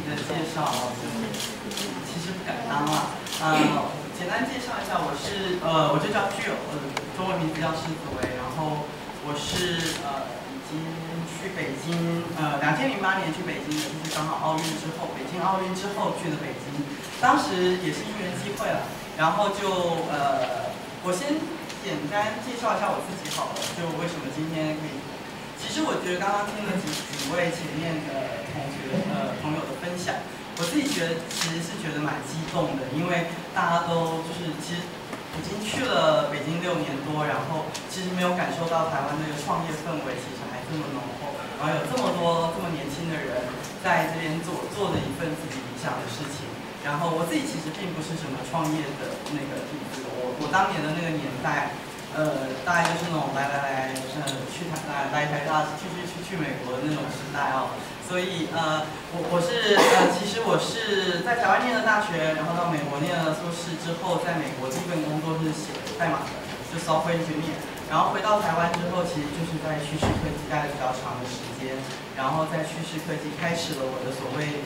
的介绍，其实不敢当啦。简单介绍一下，我就叫具有，中文名字叫施子维，然后我是已经去北京，2008年去北京的，就是刚好奥运之后，北京奥运之后去的北京，当时也是因缘机会了，然后就我先简单介绍一下我自己好了，就为什么今天可以。其实我觉得刚刚听了几位前面的朋友的分享，我自己其实是觉得蛮激动的，因为大家都就是其实已经去了北京6年多，然后其实没有感受到台湾这个创业氛围其实还这么浓厚，然后有这么多这么年轻的人在这边做着一份自己理想的事情。然后我自己其实并不是什么创业的那个底子，我当年的那个年代。大概就是那种来台大去美国的那种时代哦，所以其实我是在台湾念了大学，然后到美国念了硕士之后，在美国第一份工作是写代码的，就 software engineer，然后回到台湾之后，其实就是在趋势科技待了比较长的时间，然后在趋势科技开始了我的所谓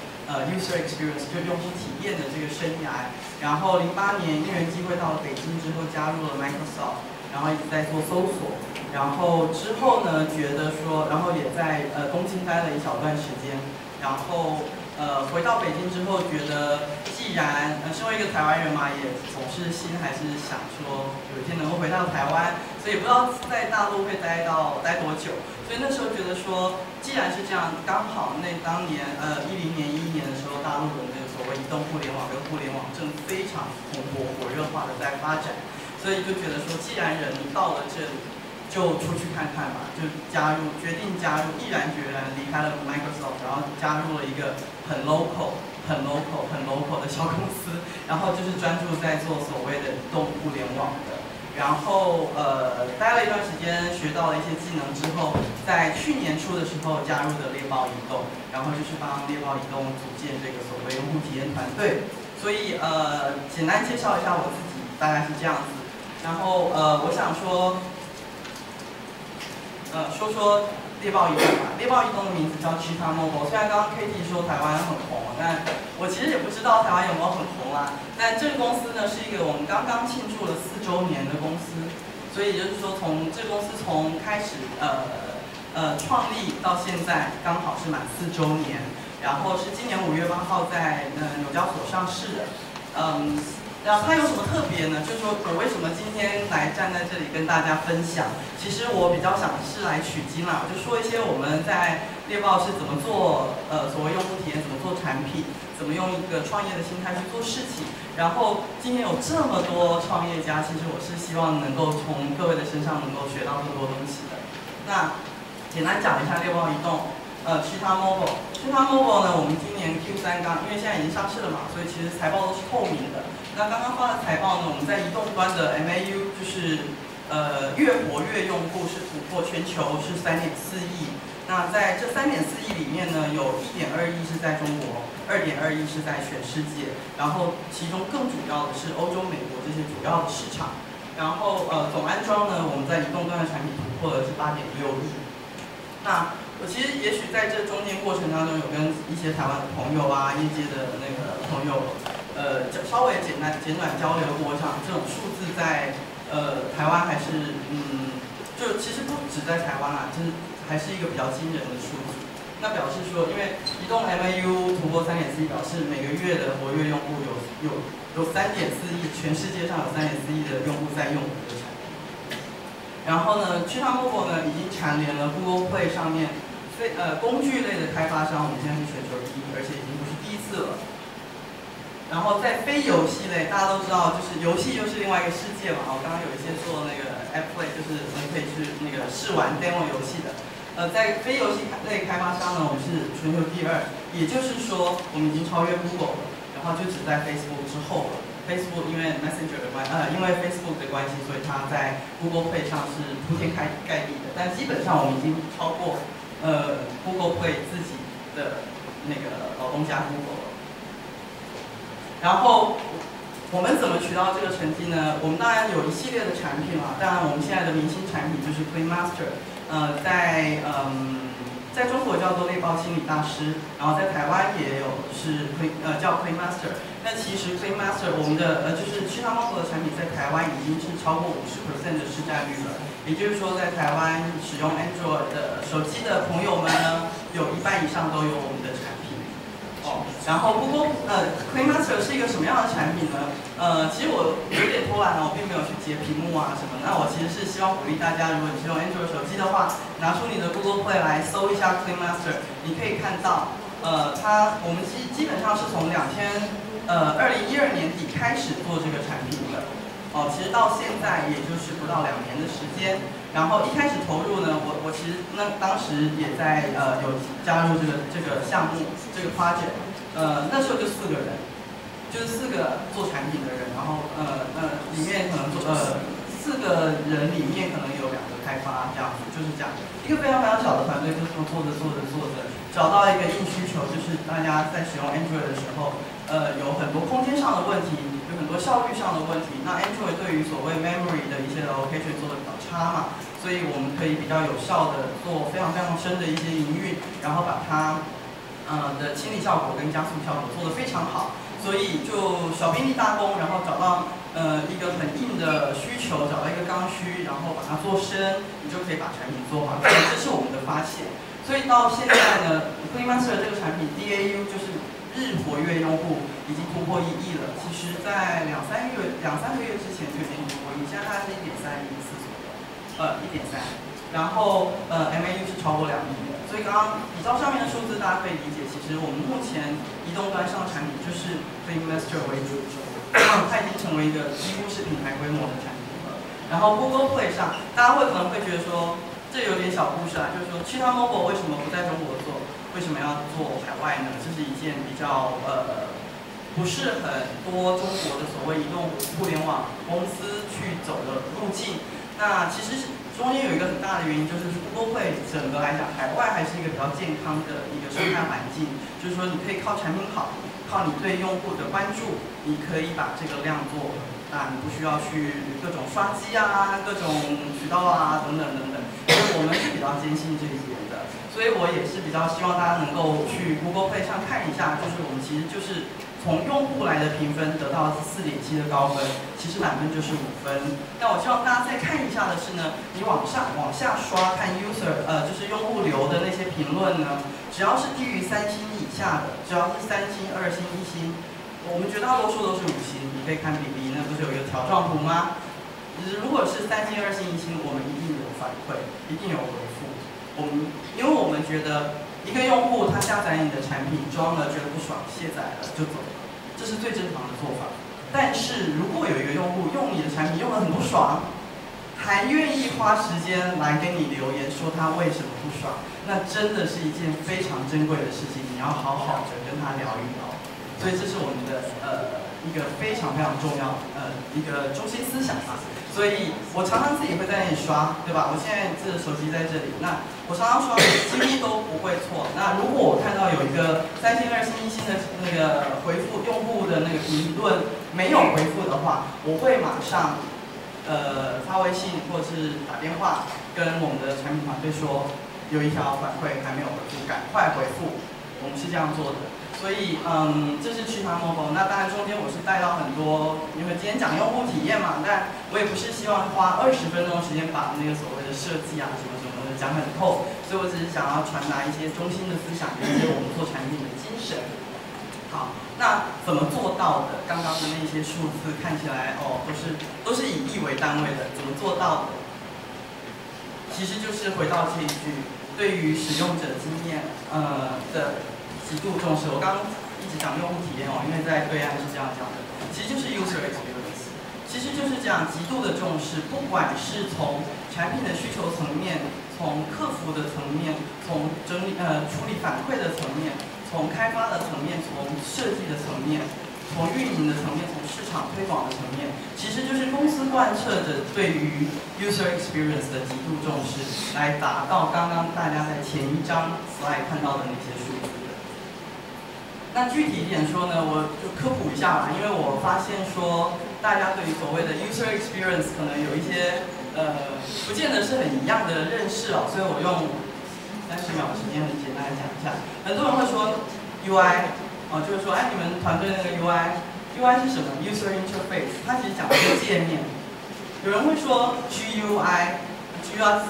user experience， 就用户体验的这个生涯，然后08年因缘机会到了北京之后，加入了 Microsoft。然后一直在做搜索，然后之后呢，觉得说，然后也在东京待了一小段时间，然后回到北京之后，觉得既然身为一个台湾人嘛，也总是心还是想说有一天能够回到台湾，所以不知道在大陆会待多久，所以那时候觉得说，既然是这样，刚好当年10年11年的时候，大陆的那个所谓移动互联网跟互联网正非常蓬勃火热化的在发展。所以就觉得说，既然人到了这里，就出去看看吧，就决定加入，毅然决然离开了 Microsoft， 然后加入了一个很 local 的小公司，然后就是专注在做所谓的移动互联网的。然后待了一段时间，学到了一些技能之后，在去年初的时候加入的猎豹移动，然后就是帮猎豹移动组建这个所谓用户体验团队。所以简单介绍一下我自己，大概是这样子。然后我想说，说猎豹移动吧。猎豹移动的名字叫 Cheetah Mobile， 虽然刚刚 Katie 说台湾很红，但我其实也不知道台湾有没有很红啦。但这个公司呢，是一个我们刚刚庆祝了4周年的公司，所以就是说这个公司从开始创立到现在刚好是满4周年，然后是今年5月8号在纽交所上市的，然后它有什么特别呢？就是说我为什么今天来站在这里跟大家分享？其实我比较想是来取经啦，我就说一些我们在猎豹是怎么做所谓用户体验，怎么做产品，怎么用一个创业的心态去做事情。然后今天有这么多创业家，其实我是希望能够从各位的身上能够学到更多东西的。那简单讲一下猎豹移动。Cheetah Mobile 呢，我们今年 Q3 因为现在已经上市了嘛，所以其实财报都是透明的。那刚刚发的财报呢，我们在移动端的 MAU 就是月活跃用户是突破全球是3.4亿。那在这3.4亿里面呢，有1.2亿是在中国，2.2亿是在全世界。然后其中更主要的是欧洲、美国这些主要的市场。然后总安装呢，我们在移动端的产品突破的是8.6亿。那我其实也许在这中间过程当中，有跟一些台湾的朋友啊、业界的那个朋友，稍微简短交流过。我想这种数字在台湾还是就其实不止在台湾啦，就是还是一个比较惊人的数字。那表示说，因为移动 MAU 突破3.4亿，表示每个月的活跃用户有3.4亿，全世界上有3.4亿的用户在用我们的产品。然后呢，Cheetah Mobile 呢已经蝉联了 Google Play 上面工具类的开发商，我们现在是全球第1，而且已经不是第1次了。然后在非游戏类，大家都知道，就是游戏又是另外一个世界嘛。我刚刚有一些做那个 App Play， 就是我们可以去那个试玩 demo 游戏的。在非游戏类开发商呢，我们是全球第2，也就是说我们已经超越 Google 了，然后就只在 Facebook 之后了。Facebook 因为 Messenger 的因为 Facebook 的关系，所以它在 Google Play 上是铺天盖地的。但基本上我们已经超过Google Play 自己的那个老东家 Google 了。然后我们怎么取到这个成绩呢？我们当然有一系列的产品啦，当然我们现在的明星产品就是 Clean Master， 在中国叫做猎豹心理大师，然后在台湾也有是叫 Clean Master。那其实 Clean Master 我们的就是 Cheetah Mobile 的产品在台湾已经是超过50% 的市占率了。也就是说，在台湾使用 Android 的手机的朋友们呢，有1半以上都有我们的产品。然后 Clean Master 是一个什么样的产品呢？其实我有点偷懒了，我并没有去截屏幕啊什么。那我其实是希望鼓励大家，如果你是用 Android 手机的话，拿出你的 Google Play 来搜一下 Clean Master， 你可以看到，我们基本上是从2012年底开始做这个产品的。其实到现在也就是不到2年的时间。然后一开始投入呢，我其实当时也在有加入这个项目这个 project， 那时候就4个人，就是4个做产品的人，然后里面可能4个人里面可能有2个开发这样子，就是这样一个非常非常小的团队，就这么做着，找到一个硬需求，就是大家在使用 Android 的时候，有很多空间上的问题，有很多效率上的问题。那 Android 对于所谓 memory 的一些 allocation 做的比较差嘛，所以我们可以比较有效的做非常非常深的一些营运，然后把它的清理效果跟加速效果做得非常好。所以就小兵立大功，然后找到一个很硬的需求，找到一个刚需，然后把它做深，你就可以把产品做好。这是我们的发现。所以到现在呢 ，Clean Master 这个产品 DAU 就是日活跃用户已经突破1亿了。其实，在2、3个月之前就已经突破1亿，现在大概是1.3、1.4左右，1.3。然后MAU 是超过2亿的。所以刚刚比较上面的数字，大家可以理解，其实我们目前移动端上的产品就是 Clean Master 为主，它已经成为一个几乎是品牌规模的产品了。然后 Google Play 上，大家可能会觉得说，这有点小故事啊，就是说 Cheetah Mobile 为什么不在中国做？为什么要做海外呢？这是一件比较不是很多中国的所谓移动互联网公司去走的路径。那其实中间有一个很大的原因，就是 Google Play 整个来讲，海外还是一个比较健康的一个生态环境，就是说你可以靠产品好，靠你对用户的关注，你可以把这个量做很大，你不需要去各种刷机啊、各种渠道啊等等等等。所以我们是比较坚信这一点的，所以我也是比较希望大家能够去 Google Play 上看一下，就是我们其实就是从用户来的评分得到4.7的高分，其实满分就是5分。那我希望大家再看一下的是呢，你往下刷看 user， 就是用户留的那些评论呢，只要是低于3星以下的，只要是3星、2星、1星，我们绝大多数都是5星。你可以看比例，那不是有一个条状图吗？如果是3星、2星、1星，我们一定有反馈，一定有回复。因为我们觉得一个用户他下载你的产品装了觉得不爽，卸载了就走了，这是最正常的做法。但是如果有一个用户用你的产品用得很不爽，还愿意花时间来跟你留言说他为什么不爽，那真的是一件非常珍贵的事情，你要好好的跟他聊一聊。所以这是我们的一个非常非常重要一个中心思想吧。所以我常常自己会在那里刷，对吧？我现在这个手机在这里，那我常常刷，几乎都不会错。那如果我看到有一个3星、2星、1星的那个回复用户的那个评论没有回复的话，我会马上发微信或者是打电话跟我们的产品团队说，有一条反馈还没有回复，赶快回复。我们是这样做的。所以，这是Cheetah Mobile。那当然中间我是带到很多，因为今天讲用户体验嘛，但我也不是希望花20分钟时间把那个所谓的设计啊什么什么的讲很透，所以我只是想要传达一些中心的思想，跟一些我们做产品的精神。好，那怎么做到的？刚刚的那些数字看起来都是以亿为单位的，怎么做到的？其实就是回到这一句，对于使用者经验的极度重视。我刚刚一直讲用户体验因为在对岸是这样讲的，其实就是 user experience， 其实就是这样极度的重视，不管是从产品的需求层面，从客服的层面，从处理反馈的层面，从开发的层面，从设计的层面，从运营的层面，从市场推广的层面，其实就是公司贯彻着对于 user experience 的极度重视，来达到刚刚大家在前一张 slide 看到的那些数字。那具体一点说呢，我就科普一下吧，因为我发现说大家对于所谓的 user experience 可能有一些不见得是很一样的认识所以我用30秒的时间很简单的讲一下。很多人会说 UI 就是说，你们团队那个 UI 是什么 ？User Interface， 它其实讲的是界面。有人会说 GUI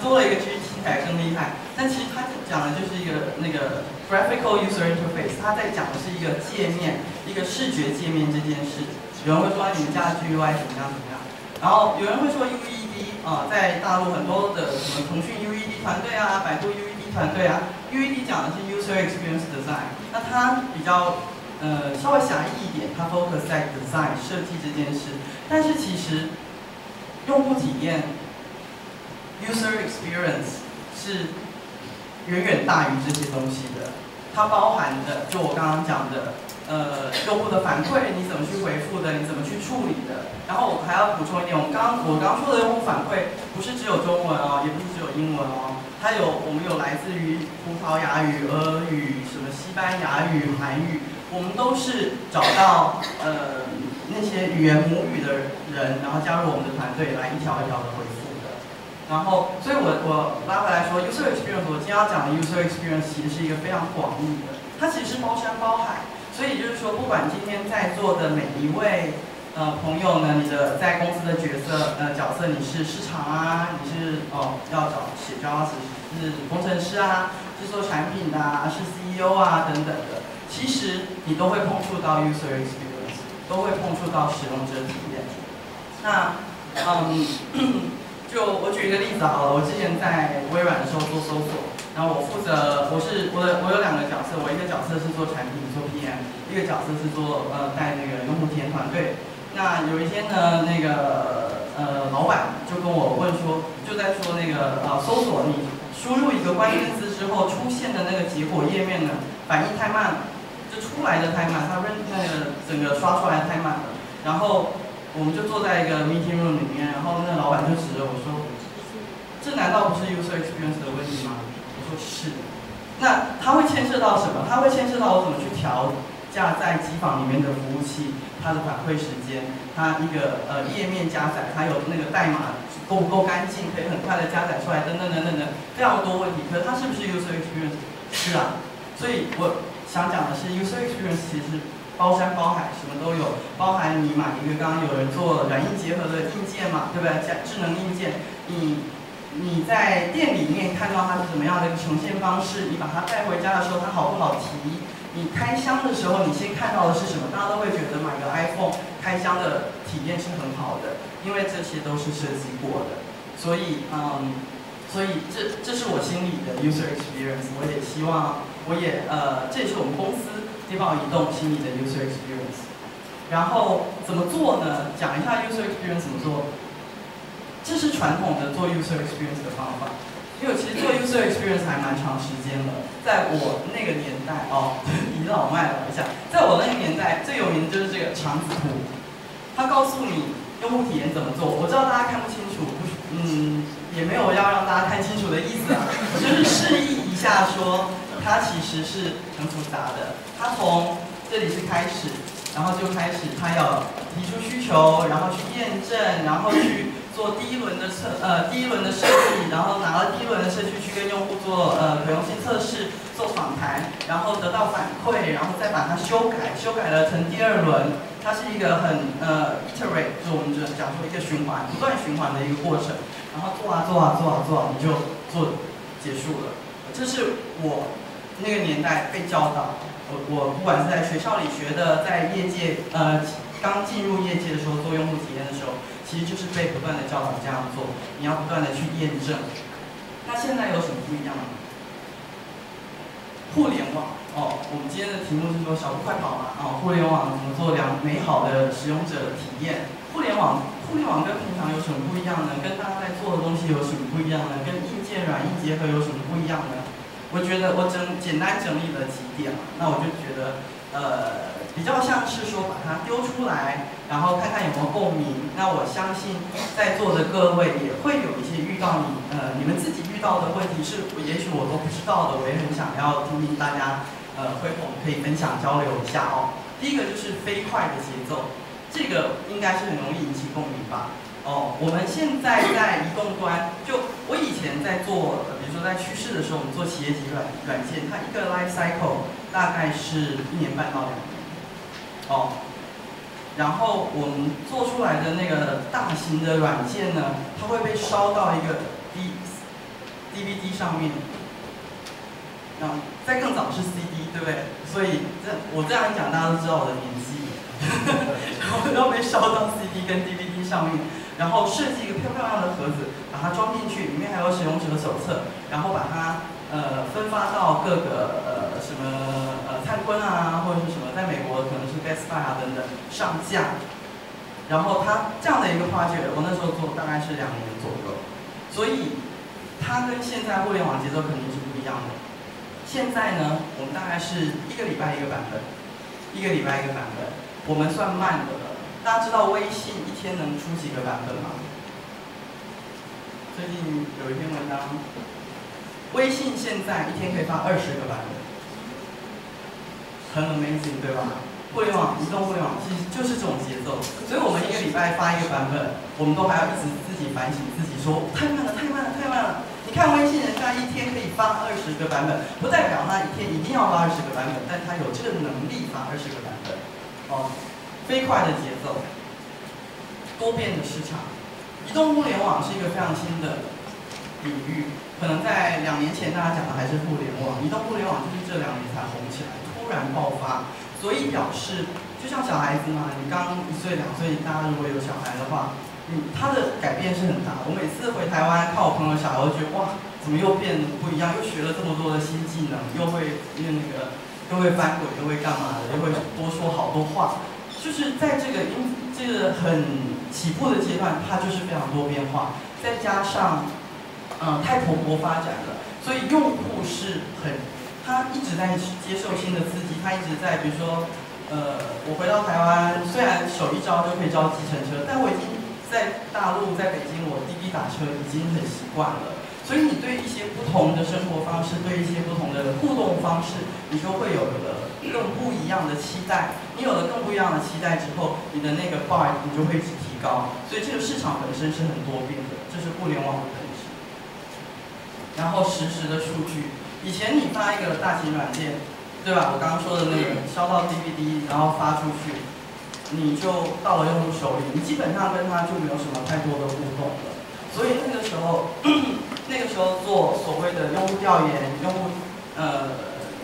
多了一个 G 听起来更厉害，但其实它讲的就是一个那个 Graphical User Interface， 它在讲的是一个界面，一个视觉界面这件事。有人会说你们家的 GUI 怎么样怎么样，然后有人会说 UED 在大陆很多的什么腾讯 UED 团队啊，百度 UED 团队啊 ，UED 讲的是 User Experience Design， 那它比较稍微狭义一点，它 focus 在 design 设计这件事，但是其实用户体验 user experience 是远远大于这些东西的。它包含的，就我刚刚讲的，用户的反馈你怎么去回复的，你怎么去处理的。然后我还要补充一点，我刚说的用户反馈不是只有中文哦，也不是只有英文哦，我们有来自于葡萄牙语、俄语、什么西班牙语、韩语，我们都是找到那些语言母语的人，然后加入我们的团队来一条一条的回复的。然后，所以我拉回来说 ，user experience， 我今天要讲的 user experience 其实是一个非常广义的，它其实是包山包海。所以就是说，不管今天在座的每一位朋友呢，你的在公司的角色，你是市场啊，你是要找写交是工程师啊，是做产品的啊，是 CEO 啊等等的，其实你都会碰触到 user experience， 都会碰触到使用者体验。那就我举一个例子好了，我之前在微软的时候做搜索，然后我有两个角色，我一个角色是做产品做 PM， 一个角色是做带那个用户体验团队。那有一天呢，那个老板就跟我问说，就在说那个搜索你输入一个关键字之后出现的那个结果页面呢，反应太慢了，就出来的太慢，它那个整个刷出来太慢了，然后。我们就坐在一个 meeting room 里面，然后那个老板就指着我说：“这难道不是 user experience 的问题吗？”我说：“是。”那它会牵涉到什么？它会牵涉到我怎么去调架在机房里面的服务器，它的反馈时间，它一个页面加载，它有那个代码够不够干净，可以很快的加载出来，等等等等等，非常多问题。可是它是不是 user experience？ 是啊。所以我想讲的是 user experience 其实是包山包海，什么都有，包含你买一个，刚刚有人做软硬结合的硬件嘛，对不对？智能硬件，你在店里面看到它是怎么样的一个呈现方式，你把它带回家的时候，它好不好提？你开箱的时候，你先看到的是什么？大家都会觉得买个 iPhone 开箱的体验是很好的，因为这些都是设计过的。所以这是我心里的 user experience。我也希望，这也是我们公司。猎豹移动心理的 user experience， 然后怎么做呢？讲一下 user experience 怎么做。这是传统的做 user experience 的方法，因为其实做 user experience 还蛮长时间了。在我那个年代倚老卖老一下，在我那个年代最有名的就是这个肠子图，它告诉你用户体验怎么做。我知道大家看不清楚，也没有要让大家看清楚的意思啊，我就是示意一下说。它其实是很复杂的，它从这里是开始，然后就开始它要提出需求，然后去验证，然后去做第一轮的设计，然后拿了第一轮的设计去跟用户做可用性测试，做访谈，然后得到反馈，然后再把它修改了成第二轮，它是一个很iterate， 就我们讲说一个循环，不断循环的一个过程，然后做你就做结束了，这是我。那个年代被教导，我不管是在学校里学的，在业界刚进入业界的时候做用户体验的时候，其实就是被不断的教导这样做，你要不断的去验证。那现在有什么不一样呢？互联网我们今天的题目是说小步快跑嘛互联网怎么做美好的使用者体验？互联网跟平常有什么不一样呢？跟大家在做的东西有什么不一样呢？跟硬件软硬结合有什么不一样呢？我觉得我简单整理了几点嘛，那我就觉得比较像是说把它丢出来，然后看看有没有共鸣。那我相信在座的各位也会有一些遇到你们自己遇到的问题是，也许我都不知道的，我也很想要听听大家会否可以分享交流一下第一个就是飞快的节奏，这个应该是很容易引起共鸣吧。哦，我们现在在移动端，就我以前在做，比如说在趋势的时候，我们做企业级软件，它一个 life cycle 大概是1年半到2年。哦，然后我们做出来的那个大型的软件呢，它会被烧到一个 DVD 上面。然后再更早是 CD， 对不对？所以我这样一讲，大家都知道我的年纪。然后要被烧到 CD 跟 DVD 上面。然后设计一个漂亮的盒子，把它装进去，里面还有使用者手册，然后把它分发到各个什么灿坤啊，或者是什么，在美国可能是 Best Buy 啊等等上架。然后它这样的一个project，我那时候做大概是2年左右，所以它跟现在互联网节奏肯定是不一样的。现在呢，我们大概是1个礼拜1个版本，1个礼拜1个版本，我们算慢的了。大家知道微信一天能出几个版本吗？最近有一篇文章，微信现在一天可以发20个版本，很 amazing 对吧？互联网、移动互联网其实就是这种节奏，所以我们1个礼拜发1个版本，我们都还要一直自己反省自己说太慢了，太慢了，太慢了。你看微信人家一天可以发20个版本，不代表他一天一定要发20个版本，但他有这个能力发20个版本，哦。飞快的节奏，多变的市场，移动互联网是一个非常新的领域。可能在2年前大家讲的还是互联网，移动互联网就是这2年才红起来，突然爆发。所以表示，就像小孩子嘛，你刚1岁2岁，大家如果有小孩的话，他的改变是很大。我每次回台湾看我朋友小孩，我就觉得哇，怎么又变得不一样？又学了这么多的新技能，又会那个，又会翻滚，又会干嘛的，又会多说好多话。就是在这个很起步的阶段，它就是非常多变化，再加上太蓬勃发展了，所以用户是他一直在接受新的刺激，他一直在比如说我回到台湾，虽然手一招就可以招计程车，但我已经在大陆在北京我滴滴打车已经很习惯了。所以你对一些不同的生活方式，对一些不同的互动方式，你就会有了更不一样的期待。你有了更不一样的期待之后，你的那个 bar 你就会提高。所以这个市场本身是很多变的，这是互联网的本质。然后实时的数据，以前你发一个大型软件，对吧？我刚刚说的那个烧到 DVD， 然后发出去，你就到了用户手里，你基本上跟他就没有什么太多的互动了。所以那个时候做所谓的用户调研、用户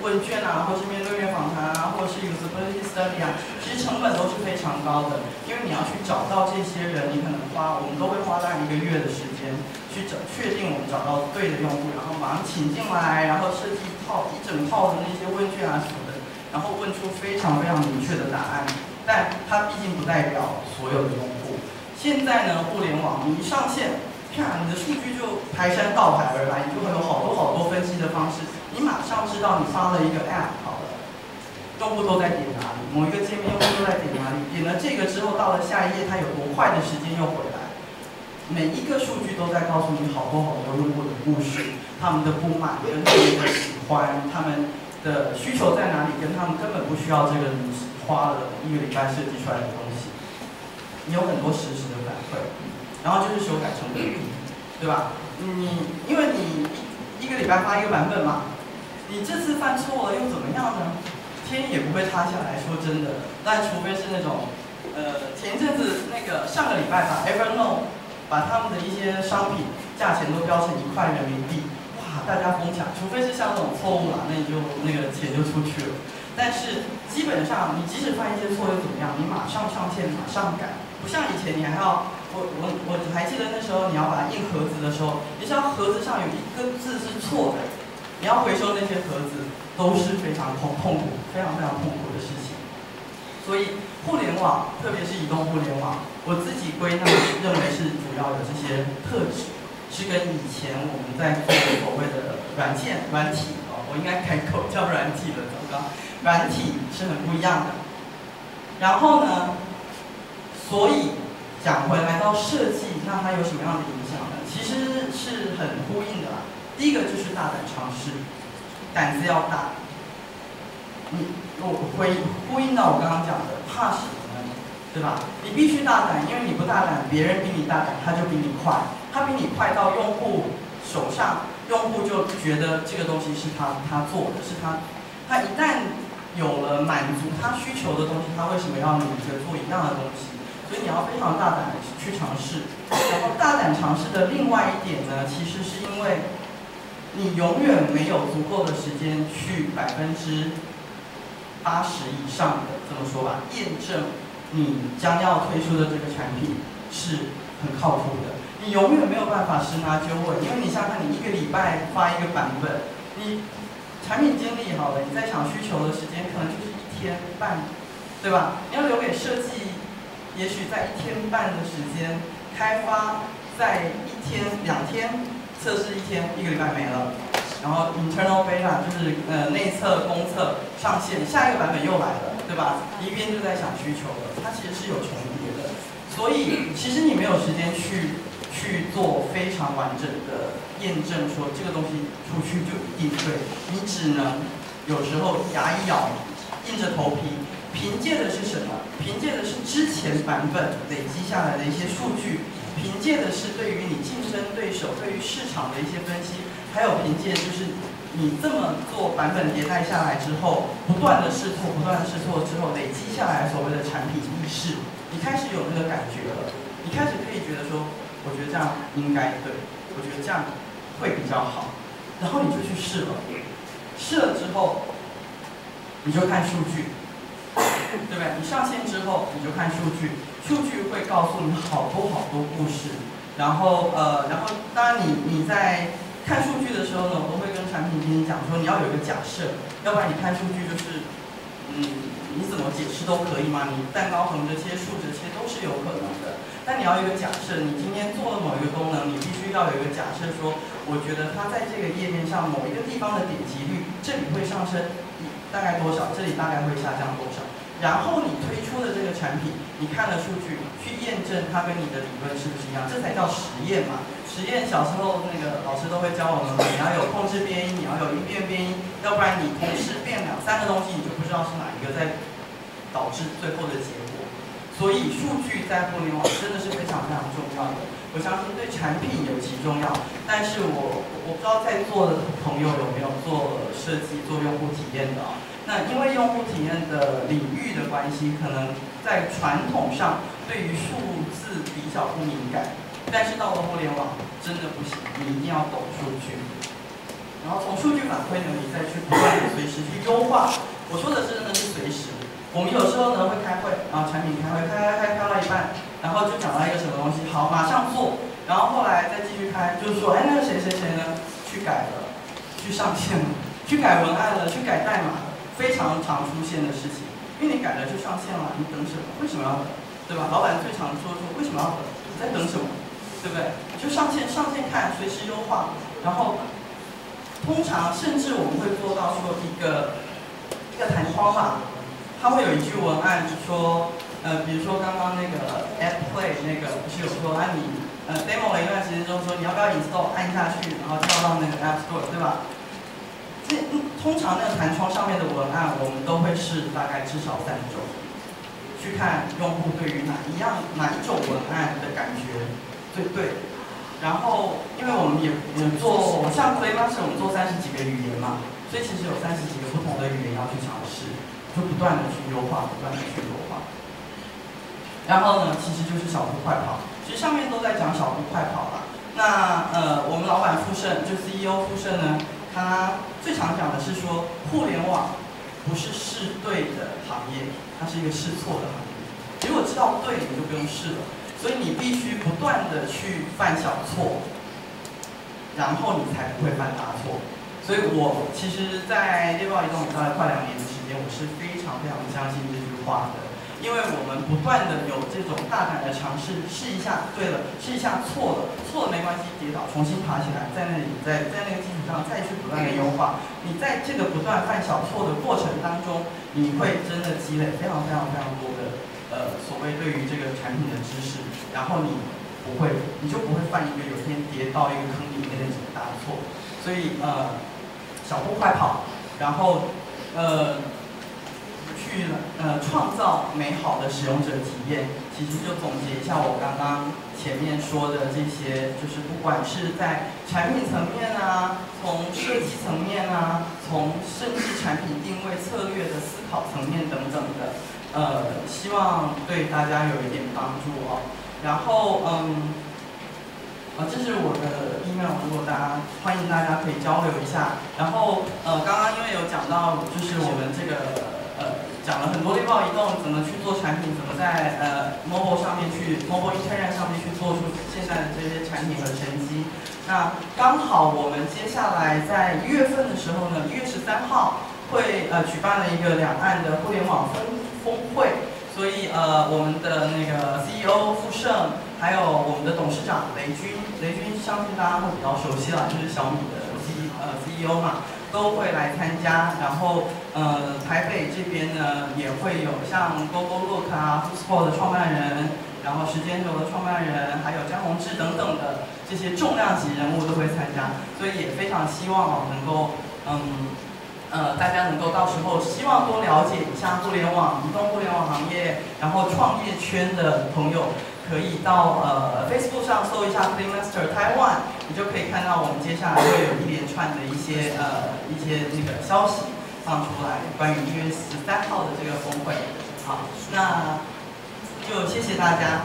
问卷啊，或是面对面访谈啊，或者是 usability study 啊，其实成本都是非常高的，因为你要去找到这些人，你可能我们都会花大概1个月的时间去确定我们找到对的用户，然后马上请进来，然后设计一整套的那些问卷啊什么的，然后问出非常非常明确的答案。但它毕竟不代表所有的用户。现在呢，互联网你一上线，看你的数据就排山倒海而来，你就会有好多分析的方式，你马上知道你发了一个 app 好了，用户都在点哪里，某一个界面用户都在点哪里，点了这个之后到了下一页，它有多快的时间又回来，每一个数据都在告诉你好多用户的故事，他们的不满跟他们的喜欢，他们的需求在哪里，跟他们根本不需要这个你花了1个礼拜设计出来的东西，你有很多实时的反馈。然后就是修改成本，对吧？因为你一个礼拜发1个版本嘛，你这次犯错了又怎么样呢？天也不会塌下来，说真的。但除非是那种，前一阵子那个上个礼拜吧 ，Evernote 把他们的一些商品价钱都标成1块人民币，哇，大家疯抢。除非是像这种错误啦，那你就那个钱就出去了。但是基本上你即使犯一些错又怎么样？你马上上线，马上改，不像以前你还要。我还记得那时候你要把它印盒子的时候，你知道盒子上有1个字是错的，你要回收那些盒子都是非常痛苦、非常痛苦的事情。所以互联网，特别是移动互联网，我自己归纳认为是主要的这些特质，是跟以前我们在做所谓的软体我应该改口叫软体了，糟糕，软体是很不一样的。然后呢，所以。讲回来到设计，那它有什么样的影响呢？其实是很呼应的啦。第一个就是大胆尝试，胆子要大。我呼应到我刚刚讲的，怕什么呢？对吧？你必须大胆，因为你不大胆，别人比你大胆，他就比你快，他比你快到用户手上，用户就觉得这个东西是他做的，是他一旦有了满足他需求的东西，他为什么要你做一样的东西？所以你要非常大胆的去尝试。然后大胆尝试的另外一点呢，其实是因为你永远没有足够的时间去80%以上的这么说吧，验证你将要推出的这个产品是很靠谱的。你永远没有办法十拿九稳，因为你想想看，你1个礼拜发一个版本，你产品经理好了，你在想需求的时间可能就是1天半，对吧？你要留给设计，也许在1天半的时间，开发在1天2天，测试1天，1个礼拜没了。然后 internal beta 就是内测公测上线，下一个版本又来了，对吧？一边就在想需求了，它其实是有重叠的，所以其实你没有时间去做非常完整的验证，说这个东西出去就一定对，你只能有时候牙一咬，硬着头皮，凭借的是什么？凭借的是之前版本累积下来的一些数据，凭借的是对于你竞争对手、对于市场的一些分析。还有凭借就是你这么做版本迭代下来之后，不断的试错之后，累积下来所谓的产品意识，你开始有那个感觉了，你开始可以觉得说，我觉得这样应该对，我觉得这样会比较好，然后你就去试了，试了之后，你就看数据，对不对？你上线之后你就看数据，数据会告诉你好多故事，然后当然你在看数据的时候呢，我都会跟产品经理讲说，你要有一个假设，要不然你看数据就是，你怎么解释都可以嘛，你蛋糕横着切、竖着切都是有可能的。但你要有一个假设，你今天做了某一个功能，你必须要有一个假设说，我觉得它在这个页面上某一个地方的点击率，这里会上升大概多少，这里大概会下降多少。然后你推出的这个产品，你看了数据，去验证它跟你的理论是不是一样，这才叫实验嘛。实验小时候那个老师都会教我们，你要有控制变因，你要有应变变因，要不然你同时变2、3个东西，你就不知道是哪一个在导致最后的结果。所以数据在互联网真的是非常重要的。我相信对产品尤其重要，但是我不知道在座的朋友有没有做设计、做用户体验的啊？那因为用户体验的领域的关系，可能在传统上对于数字比较不敏感，但是到了互联网真的不行，你一定要懂数据。然后从数据反馈呢，你再去不断的随时去优化。我说的真的是随时。我们有时候呢会开会，然后产品开会开到一半，然后就讲到一个什么东西，好，马上做，然后后来再继续开，就是说，那个谁呢去改了，去上线了，去改文案了，去改代码了，非常常出现的事情。因为你改了就上线了，你等什么？为什么要等？对吧？老板最常说为什么要等？你在等什么？对不对？就上线看，随时优化，然后通常甚至我们会做到说一个弹窗吧。它会有一句文案说，比如说刚刚那个 App Play 那个不是有说，你demo 了一段时间之后说你要不要 install 按下去，然后跳到那个 App Store， 对吧？通常那个弹窗上面的文案，我们都会是大概至少3种，去看用户对于哪一种文案的感觉最对。然后因为我们也做像 Master 我们做30几个语言嘛，所以其实有30几个不同的语言要去尝试。就不断的去优化。然后呢，其实就是小步快跑。其实上面都在讲小步快跑啦。那我们老板傅盛，就 CEO 傅盛呢，他最常讲的是说，互联网不是试对的行业，它是一个试错的行业。如果知道对，你就不用试了。所以你必须不断的去犯小错，然后你才不会犯大错。所以我其实，在猎豹移动大概快2年的时间，我是非常相信这句话的，因为我们不断的有这种大胆的尝试，试一下对了，试一下错了，错了没关系，跌倒重新爬起来，在那个基础上再去不断的优化。你在这个不断犯小错的过程当中，你会真的积累非常多的所谓对于这个产品的知识，然后你就不会犯一个有一天跌到一个坑里面的几个大错。所以小步快跑，然后去创造美好的使用者体验，其实就总结一下我刚刚前面说的这些，就是不管是在产品层面啊，从设计层面啊，从甚至产品定位策略的思考层面等等的，希望对大家有一点帮助哦。然后这是我的 email， 如果欢迎大家可以交流一下。然后刚刚因为有讲到，就是我们这个讲了很多猎豹移动怎么去做产品，怎么在mobile 上面去 mobile internet 上面去做出现在的这些产品和成绩。那刚好我们接下来在1月份的时候呢，1月13号会举办了一个两岸的互联网峰会。所以我们的那个 CEO 傅盛，还有我们的董事长雷军相信大家会比较熟悉了，就是小米的CEO 嘛，都会来参加。然后台北这边呢也会有像 GoGoLook 啊、HubSpot 的创办人，然后时间轴的创办人，还有江宏志等等的这些重量级人物都会参加。所以也非常希望能够大家能够到时候希望多了解一下移动互联网行业，然后创业圈的朋友，可以到Facebook 上搜一下 Clean Master Taiwan， 你就可以看到我们接下来会有一连串的一些那个消息放出来，关于1月13号的这个峰会。好，那就谢谢大家。